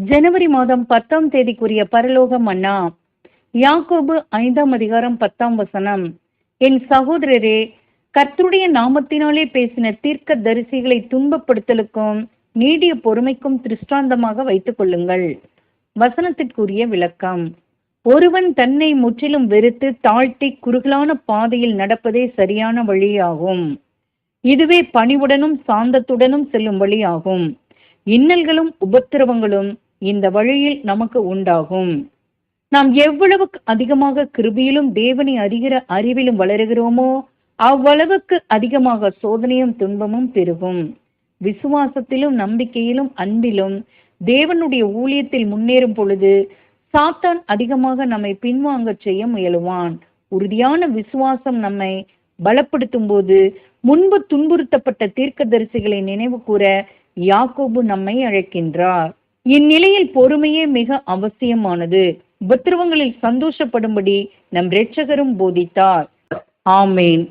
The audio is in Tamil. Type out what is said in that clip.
ஜனவரி மாதம் 10ஆம் தேதிக்குரிய பரலோக மன்னா. யாக்கோபு 5ஆம் அதிகாரம் 10ஆம் வசனம். என் சகோதரரே, கர்த்தருடைய நாமத்தினாலே பேசின தீர்க்க தரிசிகளை துன்பப்படுத்தலுக்கும் நீடிய பொறுமைக்கும் திருஷ்டாந்தமாக வைத்துக் கொள்ளுங்கள். வசனத்திற்குரிய விளக்கம். ஒருவன் தன்னை முற்றிலும் வெறுத்து தாழ்த்தி குறுகலான பாதையில் நடப்பதே சரியான வழியாகும். இதுவே பணிவுடனும் சாந்தத்துடனும் செல்லும் வழியாகும். இன்னல்களும் உபத்திரவங்களும் இந்த வழியில் நமக்கு உண்டாகும். நாம் எவ்வளவுக்கு அதிகமாக கிருபையிலும் தேவனை அறிகிற அறிவிலும் வளருகிறோமோ அவ்வளவுக்கு அதிகமாக சோதனையும் துன்பமும் பெருகும். விசுவாசத்திலும் நம்பிக்கையிலும் அன்பிலும் தேவனுடைய ஊழியத்தில் முன்னேறும் பொழுது சாத்தான் அதிகமாக நம்மை பின்வாங்க செய்ய முயலுவான். உறுதியான விசுவாசம் நம்மை பலப்படுத்தும் போது முன்பு துன்புறுத்தப்பட்ட தீர்க்கதரிசிகளை நினைவு கூற யாக்கோபு நம்மை அழைக்கின்றார். இந்நிலையில் பொறுமையே மிக அவசியமானது. உபத்திரவங்களில் சந்தோஷப்படும்படி நம் இரட்சகரும் போதித்தார். ஆமேன்.